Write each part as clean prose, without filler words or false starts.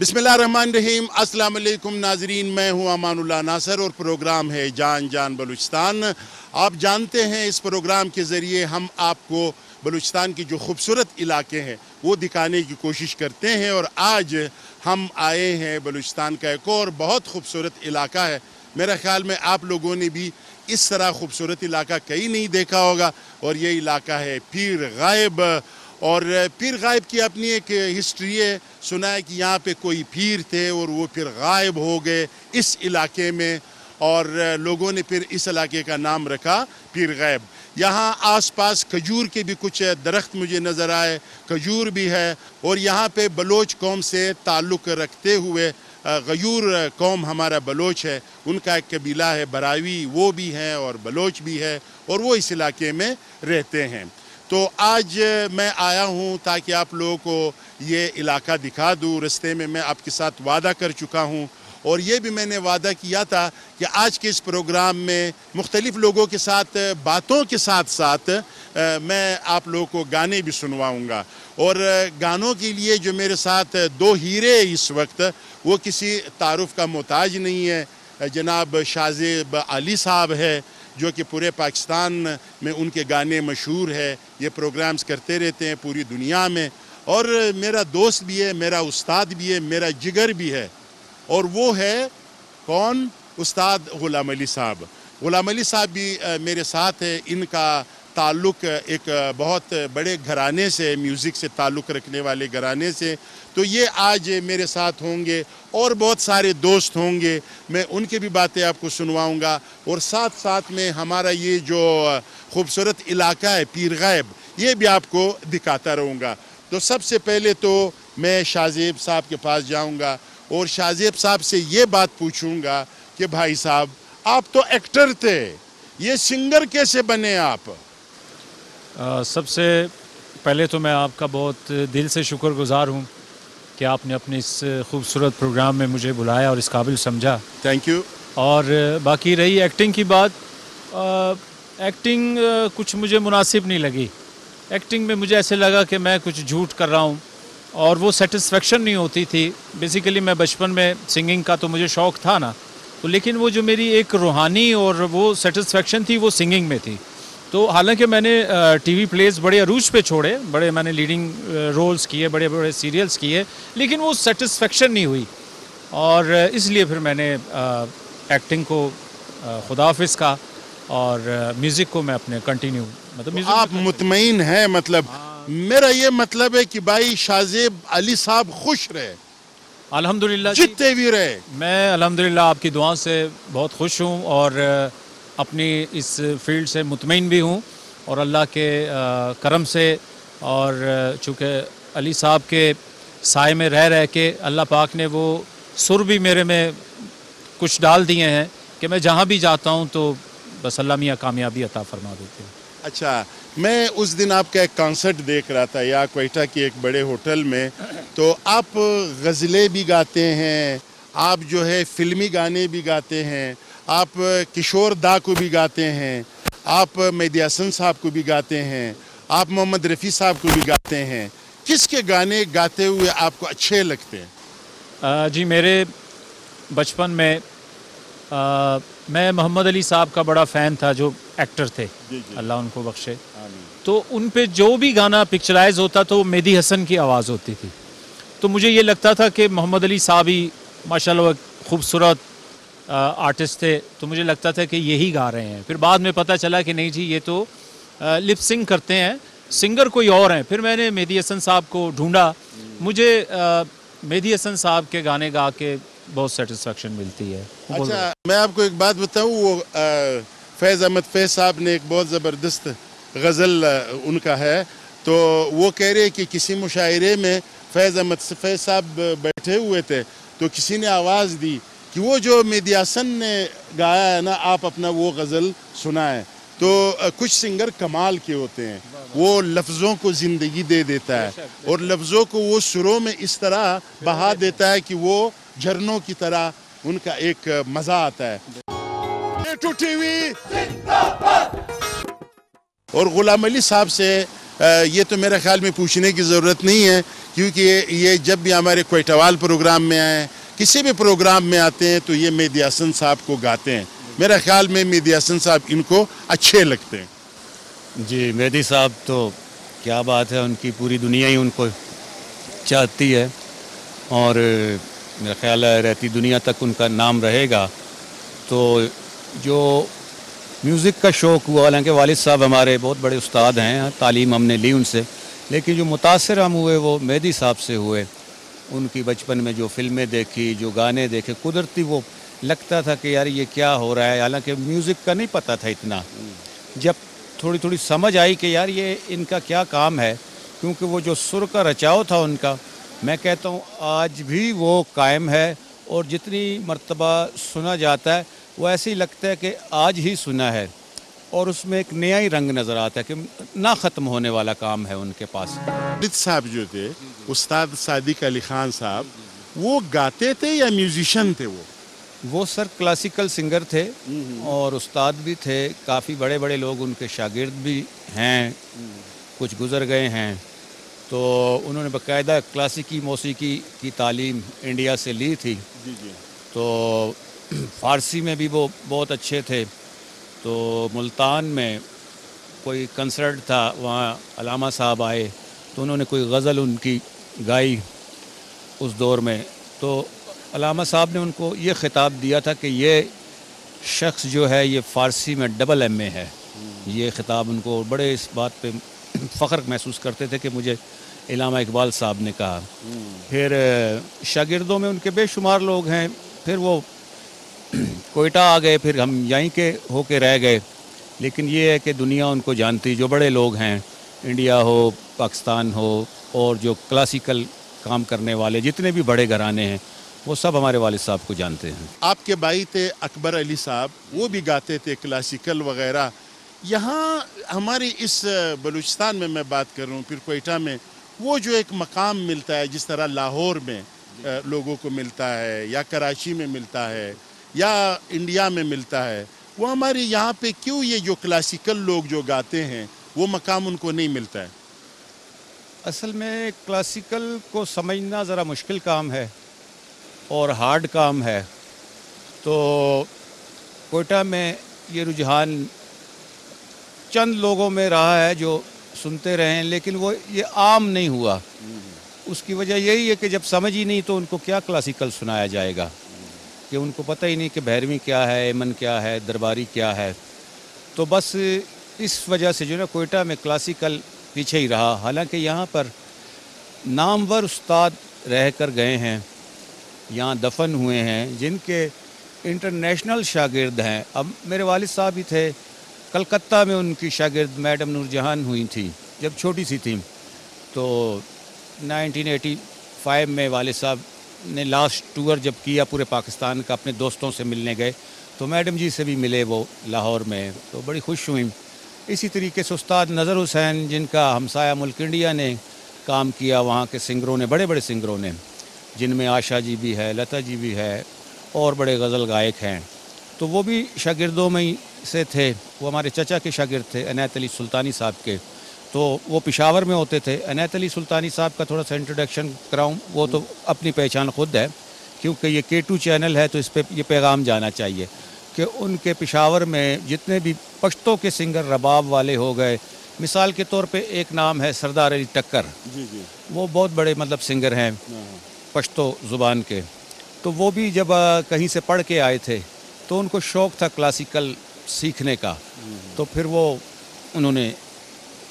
بسم اللہ الرحمن الرحیم۔ السلام علیکم ناظرین، میں ہوں امان اللہ ناصر اور پروگرام ہے جان جان بلوچستان۔ آپ جانتے ہیں اس پروگرام کے ذریعے ہم آپ کو بلوچستان کی جو خوبصورت علاقے ہیں وہ دکھانے کی کوشش کرتے ہیں، اور آج ہم آئے ہیں بلوچستان کا ایک اور بہت خوبصورت علاقہ ہے۔ میرا خیال میں آپ لوگوں نے بھی اس طرح خوبصورت علاقہ کہیں نہیں دیکھا ہوگا، اور یہ علاقہ ہے پیر غائب۔ اور پیر غائب کی اپنی ایک ہسٹری ہے، سنا ہے کہ یہاں پہ کوئی پیر تھے اور وہ پھر غائب ہو گئے اس علاقے میں، اور لوگوں نے پھر اس علاقے کا نام رکھا پیر غائب۔ یہاں آس پاس کھجور کے بھی کچھ درخت مجھے نظر آئے، کھجور بھی ہے، اور یہاں پہ بلوچ قوم سے تعلق رکھتے ہوئے غیور قوم ہمارا بلوچ ہے، ان کا ایک قبیلہ ہے براوی، وہ بھی ہے اور بلوچ بھی ہے، اور وہ اس علاقے میں رہتے ہیں۔ تو آج میں آیا ہوں تاکہ آپ لوگوں کو یہ علاقہ دکھا دوں۔ رستے میں آپ کے ساتھ وعدہ کر چکا ہوں، اور یہ بھی میں نے وعدہ کیا تھا کہ آج کے اس پروگرام میں مختلف لوگوں کے ساتھ باتوں کے ساتھ ساتھ میں آپ لوگوں کو گانے بھی سنواؤں گا۔ اور گانوں کے لیے جو میرے ساتھ دو ہیرے اس وقت، وہ کسی تعارف کا محتاج نہیں ہے۔ جناب شازیب علی صاحب ہے، جو کہ پورے پاکستان میں ان کے گانے مشہور ہے، یہ پروگرامز کرتے رہتے ہیں پوری دنیا میں، اور میرا دوست بھی ہے، میرا استاد بھی ہے، میرا جگر بھی ہے، اور وہ ہے کون؟ استاد غلام علی صاحب۔ غلام علی صاحب بھی میرے ساتھ ہے۔ ان کا تعلق ایک بہت بڑے گھرانے سے، میوزک سے تعلق رکھنے والے گھرانے سے، تو یہ آج میرے ساتھ ہوں گے، اور بہت سارے دوست ہوں گے، میں ان کی بھی باتیں آپ کو سنواؤں گا، اور ساتھ ساتھ میں ہمارا یہ جو خوبصورت علاقہ ہے پیر غائب، یہ بھی آپ کو دکھاتا رہوں گا۔ تو سب سے پہلے تو میں شازیب صاحب کے پاس جاؤں گا، اور شازیب صاحب سے یہ بات پوچھوں گا کہ بھائی صاحب، آپ تو ایکٹر تھے، یہ سنگر کیسے بنے آپ؟ سب سے پہلے تو میں آپ کا بہت دل سے شکر گزار ہوں کہ آپ نے اپنے اس خوبصورت پروگرام میں مجھے بلایا اور اس قابل سمجھا۔ Thank you. اور باقی رہی ایکٹنگ کی بات، ایکٹنگ کچھ مجھے مناسب نہیں لگی۔ ایکٹنگ میں مجھے ایسے لگا کہ میں کچھ جھوٹ کر رہا ہوں، اور وہ سیٹسفیکشن نہیں ہوتی تھی۔ بیسیکلی میں بچپن میں سنگنگ کا تو مجھے شوق تھا نا، تو لیکن وہ جو میری ایک روحانی اور وہ سیٹسفیکشن تھی وہ سنگنگ میں تھی۔ تو حالانکہ میں نے ٹی وی پلیز بڑے عروج پہ چھوڑے، بڑے میں نے لیڈنگ رولز کیے، بڑے بڑے سیریلز کیے، لیکن وہ سیٹسفیکشن نہیں ہوئی، اور اس لیے پھر میں نے ایکٹنگ کو خدا حافظ کہا، اور میوزک کو میں اپنے کنٹینیو آپ مطمئن ہیں؟ مطلب میرا یہ مطلب ہے کہ بھائی شازیب علی صاحب خوش رہے، الحمدللہ جتنے بھی رہے۔ میں الحمدللہ آپ کی دعا سے بہت خوش ہوں، اور اپنی اس فیلڈ سے مطمئن بھی ہوں، اور اللہ کے کرم سے، اور چونکہ علی صاحب کے سائے میں رہ کے اللہ پاک نے وہ سر بھی میرے میں کچھ ڈال دیے ہیں کہ میں جہاں بھی جاتا ہوں تو بس اللہ میاں کامیابی عطا فرما دیتے ہیں۔ اچھا، میں اس دن آپ کا ایک کانسرٹ دیکھ رہا تھا یا کوئٹہ کے ایک بڑے ہوٹل میں، تو آپ غزلیں بھی گاتے ہیں، آپ جو ہے فلمی گانے بھی گاتے ہیں، آپ کشور دا کو بھی گاتے ہیں، آپ مہدی حسن صاحب کو بھی گاتے ہیں، آپ محمد رفیع صاحب کو بھی گاتے ہیں۔ کس کے گانے گاتے ہوئے آپ کو اچھے لگتے ہیں؟ جی میرے بچپن میں میں محمد علی صاحب کا بڑا فین تھا، جو ایکٹر تھے، اللہ ان کو بخشے۔ تو ان پہ جو بھی گانا پکچرائز ہوتا تو وہ مہدی حسن کی آواز ہوتی تھی، تو مجھے یہ لگتا تھا کہ محمد علی صاحب ہی ماشاءاللہ ایک خوبصورت آرٹسٹ تھے، تو مجھے لگتا تھا کہ یہی گا رہے ہیں۔ پھر بعد میں پتہ چلا کہ نہیں جی، یہ تو لپ سنگ کرتے ہیں، سنگر کوئی اور ہیں۔ پھر میں نے مہدی حسن صاحب کو ڈھونڈا، مجھے مہدی حسن صاحب کے گانے گا کے بہت سیٹسفیکشن ملتی ہے۔ اچھا، میں آپ کو ایک بات بتاؤں، وہ فیض احمد فیض صاحب نے ایک بہت زبردست غزل ان کا ہے، تو وہ کہہ رہے کہ کسی مشاعرے میں فیض احمد فیض صاحب بیٹھے ہوئے تھے، تو کسی نے آواز دی کہ وہ جو مہدی حسن نے گایا ہے نا، آپ اپنا وہ غزل سنائیں۔ تو کچھ سنگر کمال کے ہوتے ہیں، وہ لفظوں کو زندگی دے دیتا ہے، اور لفظوں کو وہ سروں میں اس طرح بہا دیتا ہے کہ وہ جھرنوں کی طرح ان کا ایک مزہ آتا ہے۔ اور غلام علی صاحب سے یہ تو میرے خیال میں پوچھنے کی ضرورت نہیں ہے کیونکہ یہ جب بھی ہمارے کوئٹوال پروگرام میں آئے، کسی بھی پروگرام میں آتے ہیں تو یہ مہدی حسن صاحب کو گاتے ہیں. میرا خیال میں مہدی حسن صاحب ان کو اچھے لگتے ہیں. جی مہدی صاحب تو کیا بات ہے، ان کی پوری دنیا ہی ان کو چاہتی ہے، اور میرا خیال ہے رہتی دنیا تک ان کا نام رہے گا. تو جو میوزک کا شوق ہوا، حالانکہ والد صاحب ہمارے بہت بڑے استاد ہیں، تعلیم ہم نے لی ان سے، لیکن جو متاثر ہم ہوئے وہ مہدی صاحب سے ہوئے. ان کی بچپن میں جو فلمیں دیکھی، جو گانے دیکھے، قدرتی وہ لگتا تھا کہ یار یہ کیا ہو رہا ہے. حالانکہ میوزک کا نہیں پتہ تھا اتنا. جب تھوڑی تھوڑی سمجھ آئی کہ یار یہ ان کا کیا کام ہے، کیونکہ وہ جو سر کا رچاؤ تھا ان کا، میں کہتا ہوں آج بھی وہ قائم ہے، اور جتنی مرتبہ سنا جاتا ہے وہ ایسے ہی لگتا ہے کہ آج ہی سنا ہے، اور اس میں ایک نیا ہی رنگ نظر آتا ہے کہ نہ ختم ہونے والا کام ہے ان کے پاس. والد صاحب جو تھے استاد صادق علی خان صاحب، وہ گاتے تھے یا میوزیشین تھے؟ وہ سر کلاسیکل سنگر تھے اور استاد بھی تھے. کافی بڑے بڑے لوگ ان کے شاگرد بھی ہیں، کچھ گزر گئے ہیں. تو انہوں نے باقاعدہ کلاسیکی موسیقی کی تعلیم انڈیا سے لی تھی. تو فارسی میں بھی وہ بہت اچھے تھے. تو ملتان میں کوئی کنسرٹ تھا، وہاں علامہ صاحب آئے تو انہوں نے کوئی غزل ان کی گائی اس دور میں. تو علامہ صاحب نے ان کو یہ خطاب دیا تھا کہ یہ شخص جو ہے یہ فارسی میں ڈبل ایم اے ہے. یہ خطاب ان کو بڑے اس بات پہ فخر محسوس کرتے تھے کہ مجھے علامہ اقبال صاحب نے کہا. پھر شاگردوں میں ان کے بے شمار لوگ ہیں. پھر وہ کوئٹہ آ گئے، پھر ہم یہیں کے ہو کے رہ گئے. لیکن یہ ہے کہ دنیا ان کو جانتی، جو بڑے لوگ ہیں، انڈیا ہو، پاکستان ہو، اور جو کلاسیکل کام کرنے والے جتنے بھی بڑے گھرانے ہیں، وہ سب ہمارے والد صاحب کو جانتے ہیں. آپ کے بھائی تھے اکبر علی صاحب، وہ بھی گاتے تھے کلاسیکل وغیرہ. یہاں ہماری اس بلوچستان میں میں بات کر رہا ہوں، پھر کوئٹہ میں وہ جو ایک مقام ملتا ہے، جس طرح لاہور میں لوگوں کو ملتا ہے، یا کراچی میں ملتا ہے، یا انڈیا میں ملتا ہے، وہ ہمارے یہاں پہ کیوں یہ جو کلاسیکل لوگ جو گاتے ہیں وہ مقام ان کو نہیں ملتا ہے؟ اصل میں کلاسیکل کو سمجھنا ذرا مشکل کام ہے اور ہارڈ کام ہے. تو کوئٹہ میں یہ رجحان چند لوگوں میں رہا ہے جو سنتے رہے ہیں، لیکن وہ یہ عام نہیں ہوا. اس کی وجہ یہی ہے کہ جب سمجھ ہی نہیں تو ان کو کیا کلاسیکل سنایا جائے گا، کہ ان کو پتہ ہی نہیں کہ بھیرویں کیا ہے، ایمن کیا ہے، درباری کیا ہے. تو بس اس وجہ سے جو نا کوئٹہ میں کلاسیکل پیچھے ہی رہا. حالانکہ یہاں پر نامور استاد رہ کر گئے ہیں، یہاں دفن ہوئے ہیں، جن کے انٹرنیشنل شاگرد ہیں. اب میرے والد صاحب ہی تھے، کلکتہ میں ان کی شاگرد میڈم نور جہان ہوئی تھیں جب چھوٹی سی تھیں. تو 1985 میں والد صاحب نے لاسٹ ٹور جب کیا پورے پاکستان کا، اپنے دوستوں سے ملنے گئے تو میڈم جی سے بھی ملے وہ لاہور میں، تو بڑی خوش ہوئیں. اسی طریقے سے استاد نظر حسین، جن کا ہمسایہ ملک انڈیا نے کام کیا، وہاں کے سنگروں نے، بڑے بڑے سنگروں نے، جن میں آشا جی بھی ہے، لتا جی بھی ہے، اور بڑے غزل گائک ہیں. تو وہ بھی شاگردوں میں ہی سے تھے. وہ ہمارے چچا کے شاگرد تھے، عنایت علی سلطانی صاحب کے. تو وہ پشاور میں ہوتے تھے. عنایت علی سلطانی صاحب کا تھوڑا سا انٹروڈکشن کراؤں، وہ تو اپنی پہچان خود ہے، کیونکہ یہ K2 چینل ہے تو اس پہ یہ پیغام جانا چاہیے کہ ان کے پشاور میں جتنے بھی پشتوں کے سنگر رباب والے ہو گئے. مثال کے طور پہ ایک نام ہے سردار علی ٹکر، وہ بہت بڑے مطلب سنگر ہیں پشتو زبان کے. تو وہ بھی جب کہیں سے پڑھ کے آئے تھے تو ان کو شوق تھا کلاسیکل سیکھنے کا. تو پھر وہ انہوں نے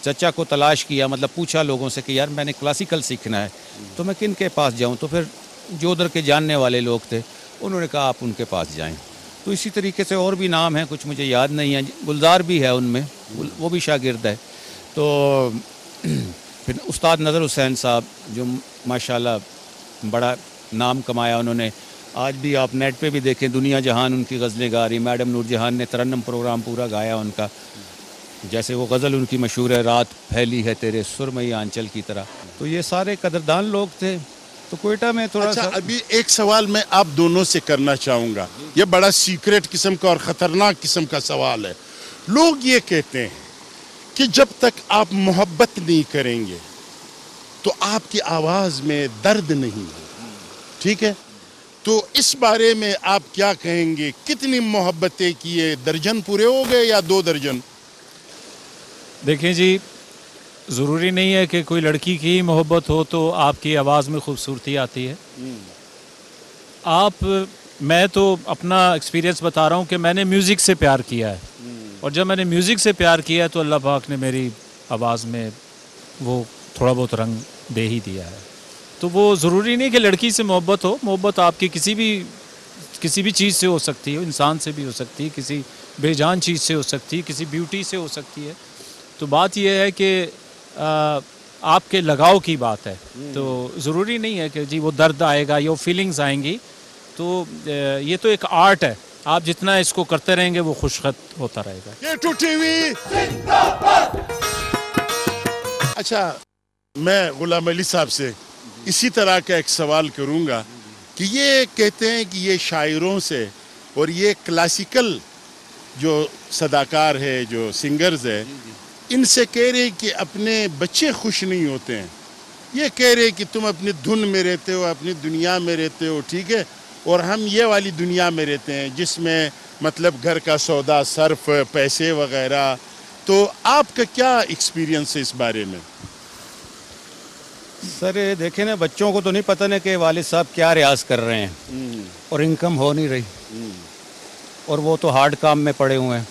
چچا کو تلاش کیا، مطلب پوچھا لوگوں سے کہ یار میں نے کلاسیکل سیکھنا ہے تو میں کن کے پاس جاؤں. تو پھر جو ادھر کے جاننے والے لوگ تھے انہوں نے کہا آپ ان کے پاس جائیں. تو اسی طریقے سے اور بھی نام ہیں، کچھ مجھے یاد نہیں ہیں. گلزار بھی ہے ان میں، وہ بھی شاگرد ہے. تو پھر استاد نظر حسین صاحب جو ماشاءاللہ بڑا نام کمایا انہوں نے. آج بھی آپ نیٹ پہ بھی دیکھیں، دنیا جہان ان کی غزلیں گا رہی. میڈم نور جہان نے ترنم پروگرام پورا گایا ان کا. جیسے وہ غزل ان کی مشہور ہے، رات پھیلی ہے تیرے سرمئی آنچل کی طرح. تو یہ سارے قدردان لوگ تھے. تو کوئٹہ میں تھوڑا سا ابھی ایک سوال میں آپ دونوں سے کرنا چاہوں گا. یہ بڑا سیکریٹ قسم کا اور خطرناک قسم کا سوال ہے. لوگ یہ کہتے ہیں کہ جب تک آپ محبت نہیں کریں گے تو آپ کی آواز میں درد نہیں ہے، ٹھیک ہے؟ تو اس بارے میں آپ کیا کہیں گے؟ کتنی محبتیں کیے؟ درجن پورے ہو گئے یا 2 درجن؟ دیکھیں جی، ضروری نہیں ہے کہ کوئی لڑکی کی محبت ہو تو آپ کی آواز میں خوبصورتی آتی ہے. میں تو اپنا ایکسپیرینس بتا رہا ہوں کہ میں نے میوزک سے پیار کیا ہے، اور جب میں نے میوزک سے پیار کیا تو اللہ پاک نے میری آواز میں وہ تھوڑا بہت رنگ دے ہی دیا ہے. تو وہ ضروری نہیں کہ لڑکی سے محبت ہو، محبت آپ کی کسی بھی چیز سے ہو سکتی ہے، انسان سے بھی ہو سکتی ہے، کسی بے جان چیز سے ہو سکتی ہے، کسی بیوٹی سے ہو سکتی ہے. تو بات یہ ہے کہ آپ کے لگاؤ کی بات ہے. تو ضروری نہیں ہے کہ جی وہ درد آئے گا یا وہ فیلنگز آئیں گی. تو یہ تو ایک آرٹ ہے، آپ جتنا اس کو کرتے رہیں گے وہ خوشخط ہوتا رہے گا. یہ ٹوٹی ہوئی اچھا، میں غلام علی صاحب سے اسی طرح کا ایک سوال کروں گا کہ یہ کہتے ہیں کہ یہ شاعروں سے اور یہ کلاسیکل جو صداکار ہے، جو سنگرز ہے، ان سے کہہ رہے کہ اپنے بچے خوش نہیں ہوتے ہیں. یہ کہہ رہے کہ تم اپنی دھن میں رہتے ہو، اپنی دنیا میں رہتے ہو، ٹھیک ہے، اور ہم یہ والی دنیا میں رہتے ہیں جس میں مطلب گھر کا سودا، صرف، پیسے وغیرہ. تو آپ کا کیا ایکسپیرینس ہے اس بارے میں؟ سر دیکھیں نا، بچوں کو تو نہیں پتہ نا کہ والد صاحب کیا ریاض کر رہے ہیں اور انکم ہو نہیں رہی، اور وہ تو ہارڈ کام میں پڑے ہوئے ہیں.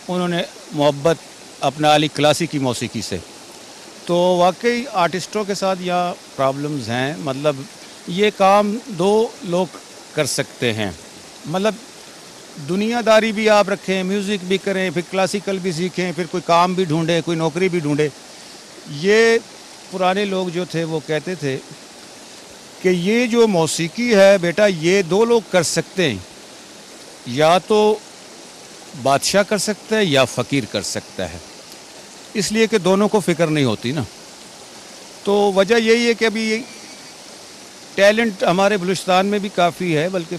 انہوں نے محبت اپنا لی کلاسیکی موسیقی سے. تو واقعی آرٹسٹوں کے ساتھ یہاں پرابلمز ہیں. مطلب یہ کام 2 لوگ کر سکتے ہیں، مطلب دنیا داری بھی آپ رکھیں، میوزک بھی کریں، پھر کلاسیکل بھی سیکھیں، پھر کوئی کام بھی ڈھونڈیں، کوئی نوکری بھی ڈھونڈیں. یہ پرانے لوگ جو تھے وہ کہتے تھے کہ یہ جو موسیقی ہے بیٹا، یہ 2 لوگ کر سکتے ہیں، یا تو بادشاہ کر سکتا ہے یا فقیر کر سکتا ہے. اس لیے کہ دونوں کو فکر نہیں ہوتی نا. تو وجہ یہی ہے کہ ابھی ٹیلنٹ ہمارے بلوچستان میں بھی کافی ہے، بلکہ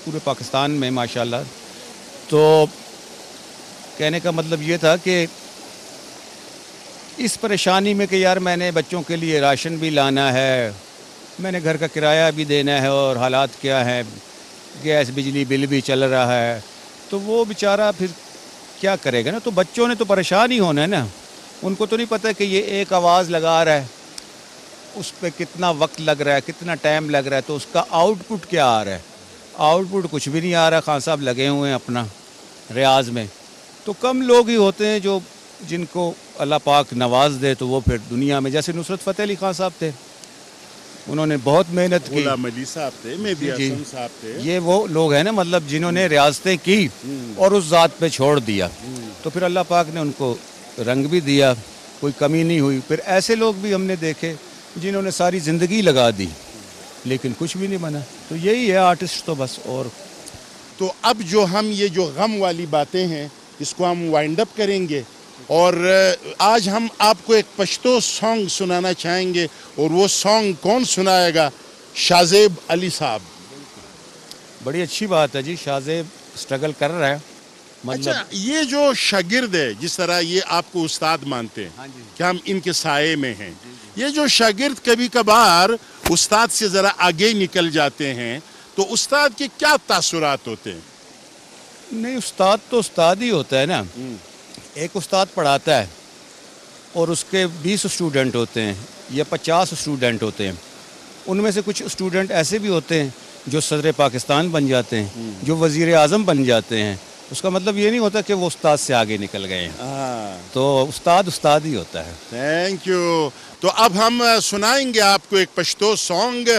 پورے پاکستان میں ماشاءاللہ. تو کہنے کا مطلب یہ تھا کہ اس پریشانی میں کہ یار میں نے بچوں کے لیے راشن بھی لانا ہے، میں نے گھر کا کرایہ بھی دینا ہے، اور حالات کیا ہے، گیس بجلی بل بھی چل رہا ہے، تو وہ بیچارہ پھر کیا کرے گا نا. تو بچوں نے تو پریشان ہی ہونا ہے نا. ان کو تو نہیں پتہ کہ یہ ایک آواز لگا رہا ہے، اس پہ کتنا وقت لگ رہا ہے، کتنا ٹائم لگ رہا ہے، تو اس کا آؤٹ پٹ کیا آ رہا ہے. آؤٹ پٹ کچھ بھی نہیں آ رہا. خان صاحب لگے ہوئے ہیں اپنا ریاض میں. تو کم لوگ ہی ہوتے ہیں جو جن کو اللہ پاک نواز دے تو وہ پھر دنیا میں، جیسے نصرت فتح علی خان صاحب تھے، انہوں نے بہت محنت کی. غلام علی صاحب تھے، مہدی حسن صاحب تھے. یہ وہ لوگ ہیں نا مطلب جنہوں نے ریاستیں کی اور اس ذات پہ چھوڑ دیا. تو پھر اللہ پاک نے ان کو رنگ بھی دیا، کوئی کمی نہیں ہوئی. پھر ایسے لوگ بھی ہم نے دیکھے جنہوں نے ساری زندگی لگا دی لیکن کچھ بھی نہیں بنا. تو یہی ہے آرٹسٹ تو بس. اور تو اب جو ہم یہ جو غم والی باتیں ہیں اس کو ہم وائنڈ اپ کریں گے، اور آج ہم آپ کو ایک پشتو سانگ سنانا چاہیں گے. اور وہ سانگ کون سنائے گا؟ شاہ علی صاحب. بڑی اچھی بات ہے جی، شاہ زیب اسٹرگل کر رہا ہے. اچھا، یہ جو شاگرد ہے، جس طرح یہ آپ کو استاد مانتے ہیں کہ ہم ان کے سائے میں ہیں، یہ جو شاگرد کبھی کبھار استاد سے ذرا آگے نکل جاتے ہیں، تو استاد کے کیا تاثرات ہوتے ہیں؟ نہیں، استاد تو استاد ہی ہوتا ہے نا. ایک استاد پڑھاتا ہے اور اس کے 20 اسٹوڈنٹ ہوتے ہیں یا 50 اسٹوڈنٹ ہوتے ہیں. ان میں سے کچھ اسٹوڈنٹ ایسے بھی ہوتے ہیں جو صدر پاکستان بن جاتے ہیں، جو وزیر اعظم بن جاتے ہیں. اس کا مطلب یہ نہیں ہوتا کہ وہ استاد سے آگے نکل گئے ہیں. تو استاد ہی ہوتا ہے. Thank you. تو اب ہم سنائیں گے آپ کو ایک پشتو سانگ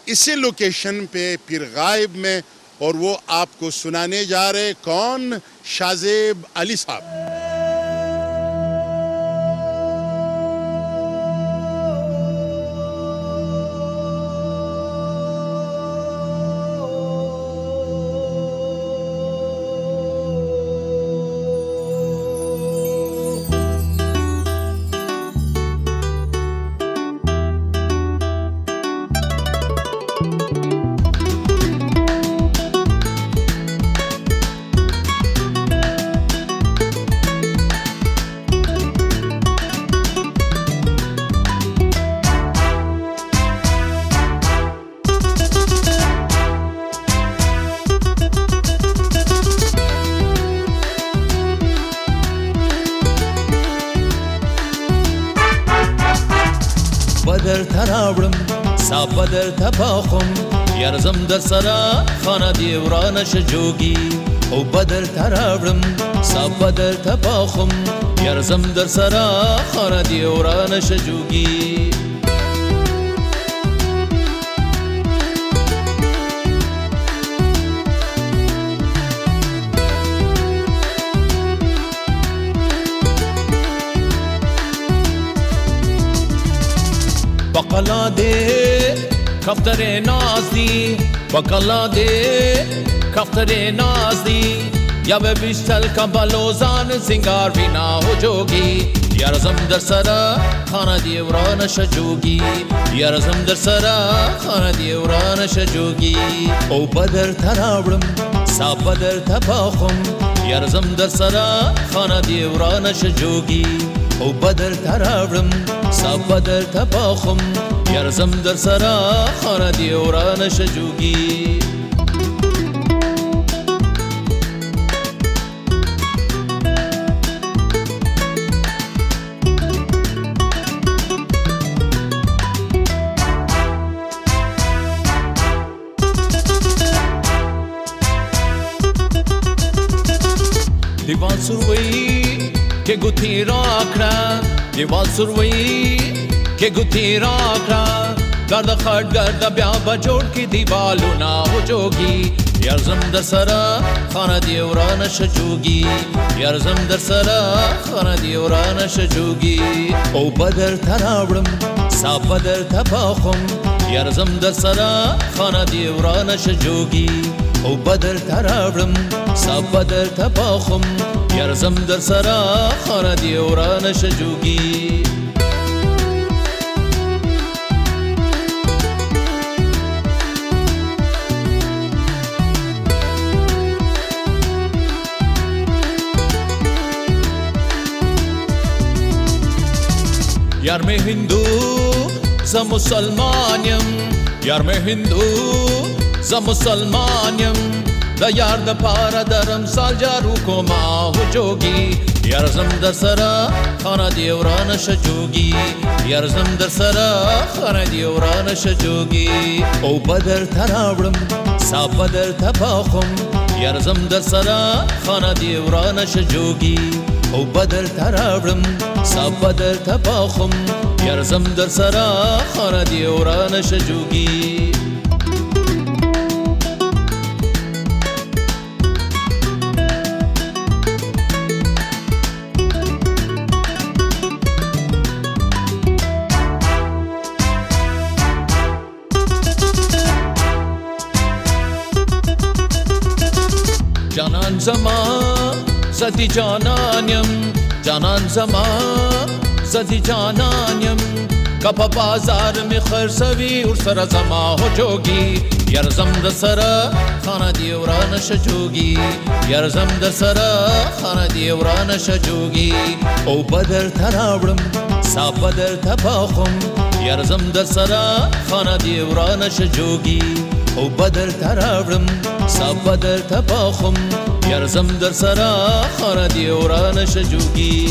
اسی لوکیشن پہ پھر غائب میں، اور وہ آپ کو سنانے جا رہے کون؟ شاہ زیب علی صاحب. بدر تراوړم صاحب بدر تباخم یارزم در سرا خانه دی ورانه شجوگی او بدر تراوړم صاحب بدر تباخم یارزم در سرا خانه دی ورانه شجوگی بقلا دے کفتر ناز دی بقلا دے کفتر ناز دی یا بے بیشتل کا بلوزان سنگار بھی نہ ہو جوگی یارزم در سرا خانہ دی وران شجوگی یارزم در سرا خانہ دی وران شجوگی او بدر تراوړم صاحب بدر تباخم یارزم در سرا خانہ دی وران شجوگی او بدر تراوړم صاحب بدر تباخم یارزم در سرا خانه دی وران شجوگی دیوان سروی که گوتی راکنا دیوان سروی که گوتی راکنا گرد خرد گرد بیا بجوڑ کی دیوالو نا ہو جوگی یارزم در سرا خانه دی وران شجوگی یارزم در سرا خانه دی وران شجوگی او بدر تراوړم صاحب بدر تباخم یارزم در سرا خانه دی وران شجوگی او بدر تراوړم صاحب بدر تباخم یارزم در سرا خانه دی وران شجوگی یار میں ہندو ز مسلمانیم یار میں ہندو ز مسلمانیم دا یار دا پارا درم سال جارو کو ما ہو جوگی یارزم در سرا خانه دی وران شجوگی یارزم در سرا خانه دی وران شجوگی او بدر تراوړم صاحب بدر تباخم یارزم در سرا خانه دی وران شجوگی او بدر تراوړم صاحب بدر تباخم یارزم در سرا خانه دی وران شجوگی جانان زمان زدی جانانیم جانان زمان زدی جانانیم کپا بازار میں خرسوی اور سر زما ہو جوگی یارزم در سرا خانه دی وران شجوگی یارزم در سرا خانه دی وران شجوگی او بدر تراوړم صاحب بدر تباخم یارزم در سرا خانه دی وران شجوگی او بدر تراوړم صاحب بدر تباخم یارزم در سرا خانه دی وران شجوگی